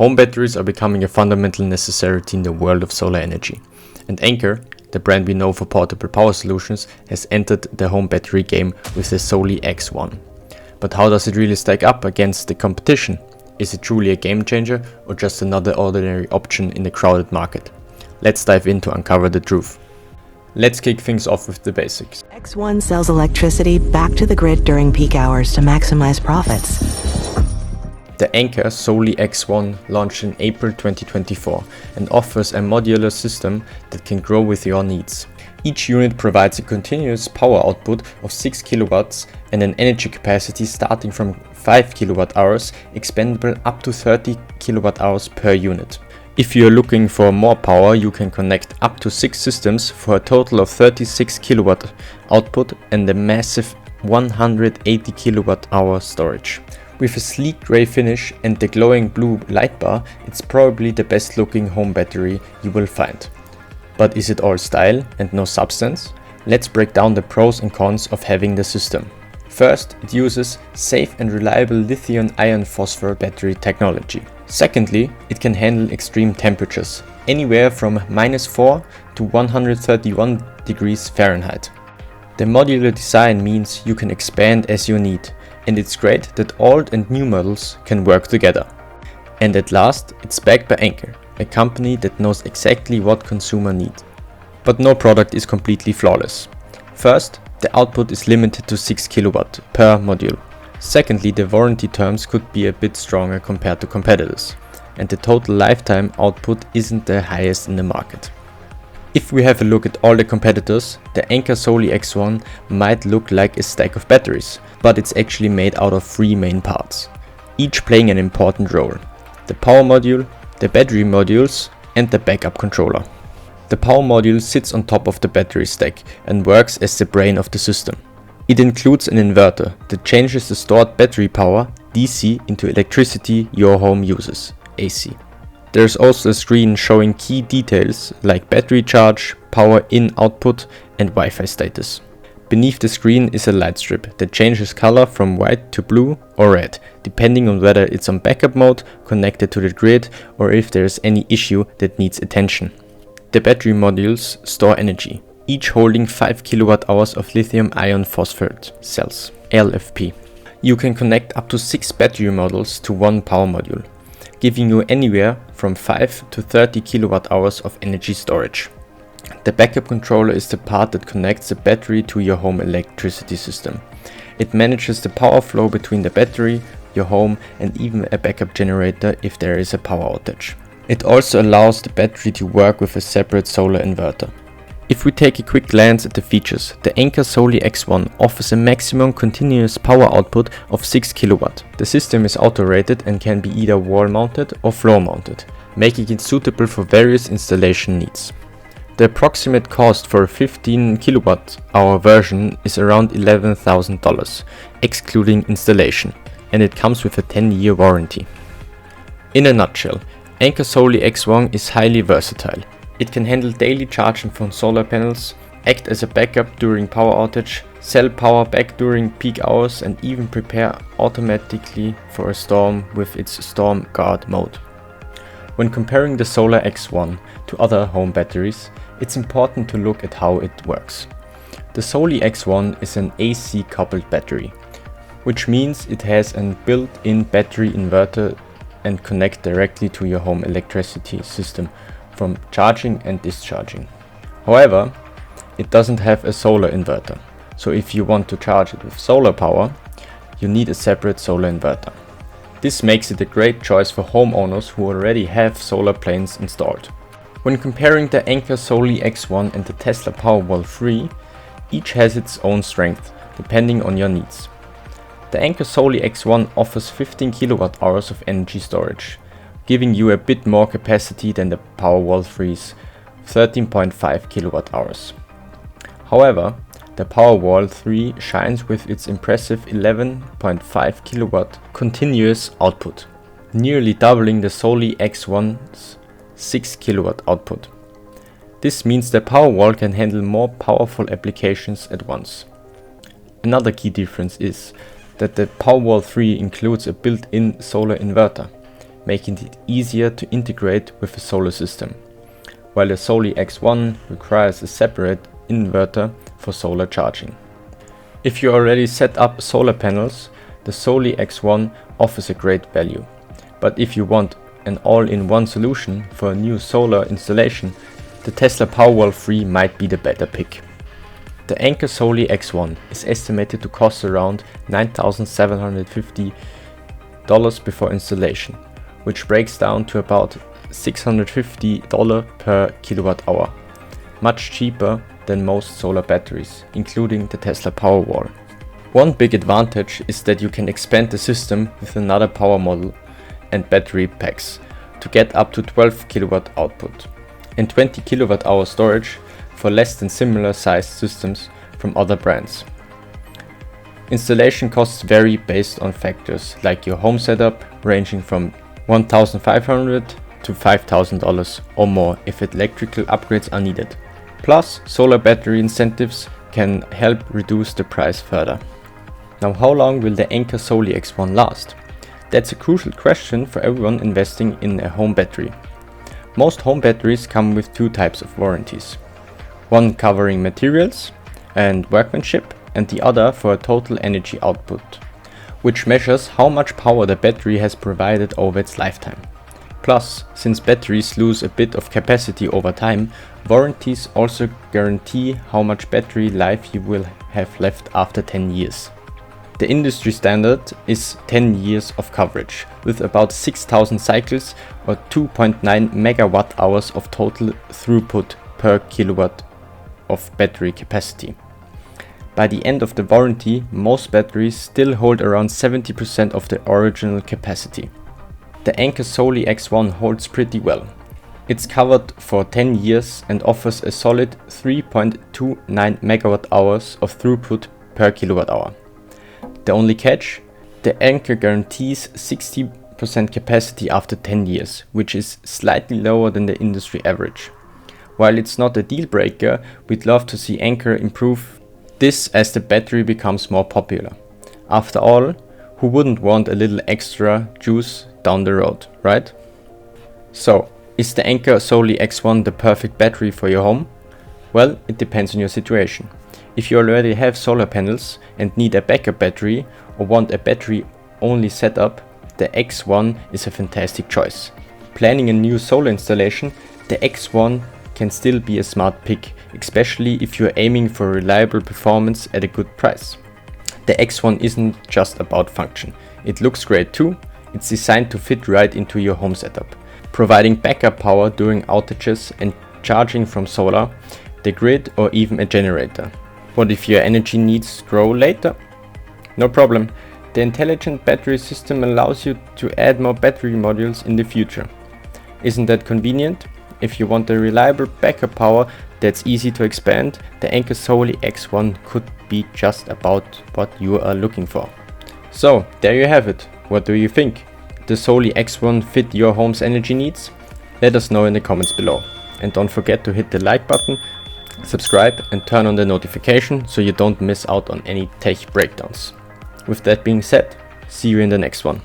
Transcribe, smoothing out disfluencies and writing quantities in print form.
Home batteries are becoming a fundamental necessity in the world of solar energy. And Anker, the brand we know for portable power solutions, has entered the home battery game with the SOLIX X1. But how does it really stack up against the competition? Is it truly a game changer or just another ordinary option in the crowded market? Let's dive in to uncover the truth. Let's kick things off with the basics. X1 sells electricity back to the grid during peak hours to maximize profits. The Anker SOLIX X1 launched in April 2024 and offers a modular system that can grow with your needs. Each unit provides a continuous power output of 6 kilowatts and an energy capacity starting from 5 kilowatt hours, expandable up to 30 kilowatt hours per unit. If you are looking for more power, you can connect up to 6 systems for a total of 36 kilowatt output and a massive 180 kilowatt hour storage. With a sleek grey finish and the glowing blue light bar, it's probably the best looking home battery you will find. But is it all style and no substance? Let's break down the pros and cons of having the system. First, it uses safe and reliable lithium iron phosphate battery technology. Secondly, it can handle extreme temperatures, anywhere from -4 to 131 degrees Fahrenheit. The modular design means you can expand as you need, and it's great that old and new models can work together. And at last, it's backed by Anker, a company that knows exactly what consumers need. But no product is completely flawless. First, the output is limited to 6 kilowatt per module. Secondly, the warranty terms could be a bit stronger compared to competitors, and the total lifetime output isn't the highest in the market. If we have a look at all the competitors, the Anker SOLIX X1 might look like a stack of batteries, but it's actually made out of 3 main parts, each playing an important role: the power module, the battery modules, and the backup controller. The power module sits on top of the battery stack and works as the brain of the system. It includes an inverter that changes the stored battery power DC into electricity your home uses, AC. There's also a screen showing key details like battery charge, power in output, and Wi-Fi status. Beneath the screen is a light strip that changes color from white to blue or red, depending on whether it's on backup mode, connected to the grid, or if there's any issue that needs attention. The battery modules store energy, each holding 5 kilowatt hours of lithium iron phosphate cells, LFP. You can connect up to 6 battery models to one power module, giving you anywhere from 5 to 30 kilowatt hours of energy storage. The backup controller is the part that connects the battery to your home electricity system. It manages the power flow between the battery, your home, and even a backup generator if there is a power outage. It also allows the battery to work with a separate solar inverter. If we take a quick glance at the features, the Anker SOLIX X1 offers a maximum continuous power output of 6 kW. The system is auto-rated and can be either wall-mounted or floor-mounted, making it suitable for various installation needs. The approximate cost for a 15 kWh version is around $11,000, excluding installation, and it comes with a 10-year warranty. In a nutshell, Anker SOLIX X1 is highly versatile. It can handle daily charging from solar panels, act as a backup during power outage, sell power back during peak hours, and even prepare automatically for a storm with its Storm Guard mode. When comparing the SOLIX X1 to other home batteries, it's important to look at how it works. The SOLIX X1 is an AC coupled battery, which means it has a built-in battery inverter and connect directly to your home electricity system from charging and discharging. However, it doesn't have a solar inverter, so if you want to charge it with solar power, you need a separate solar inverter. This makes it a great choice for homeowners who already have solar planes installed. When comparing the Anker SOLIX X1 and the Tesla Powerwall 3, each has its own strength, depending on your needs. The Anker SOLIX X1 offers 15 kWh of energy storage, giving you a bit more capacity than the Powerwall 3's 13.5 kWh. However, the Powerwall 3 shines with its impressive 11.5 kW continuous output, nearly doubling the SOLIX X1's 6 kW output. This means the Powerwall can handle more powerful applications at once. Another key difference is that the Powerwall 3 includes a built-in solar inverter. making it easier to integrate with the solar system, while the SOLIX X1 requires a separate inverter for solar charging. If you already set up solar panels, the SOLIX X1 offers a great value. But if you want an all-in-one solution for a new solar installation, the Tesla Powerwall 3 might be the better pick. The Anker SOLIX X1 is estimated to cost around $9,750 before installation, which breaks down to about $650 per kilowatt hour, much cheaper than most solar batteries, including the Tesla Powerwall. One big advantage is that you can expand the system with another power module and battery packs to get up to 12 kilowatt output and 20 kilowatt hour storage for less than similar sized systems from other brands. Installation costs vary based on factors like your home setup, ranging from $1,500 to $5,000 or more if electrical upgrades are needed. Plus, solar battery incentives can help reduce the price further. Now, how long will the Anker SOLIX X1 last? That's a crucial question for everyone investing in a home battery. Most home batteries come with two types of warranties. One covering materials and workmanship, and the other for a total energy output, which measures how much power the battery has provided over its lifetime. Plus, since batteries lose a bit of capacity over time, warranties also guarantee how much battery life you will have left after 10 years. The industry standard is 10 years of coverage, with about 6,000 cycles or 2.9 megawatt hours of total throughput per kilowatt of battery capacity. By the end of the warranty, most batteries still hold around 70% of the original capacity. The Anker SOLIX X1 holds pretty well. It's covered for 10 years and offers a solid 3.29 megawatt hours of throughput per kilowatt hour. The only catch? The Anker guarantees 60% capacity after 10 years, which is slightly lower than the industry average. While it's not a deal breaker, we'd love to see Anker improve this as the battery becomes more popular. After all, who wouldn't want a little extra juice down the road, right? So, is the Anker SOLIX X1 the perfect battery for your home? Well, it depends on your situation. If you already have solar panels and need a backup battery or want a battery-only setup, the X1 is a fantastic choice. Planning a new solar installation, the X1 can still be a smart pick, especially if you're aiming for reliable performance at a good price. The X1 isn't just about function. It looks great too. It's designed to fit right into your home setup, providing backup power during outages and charging from solar, the grid, or even a generator. What if your energy needs grow later? No problem. The intelligent battery system allows you to add more battery modules in the future. Isn't that convenient? If you want a reliable backup power that's easy to expand, the Anker SOLIX X1 could be just about what you are looking for. So, there you have it. What do you think? The SOLIX X1 fit your home's energy needs? Let us know in the comments below. And don't forget to hit the like button, subscribe and turn on the notification so you don't miss out on any tech breakdowns. With that being said, see you in the next one.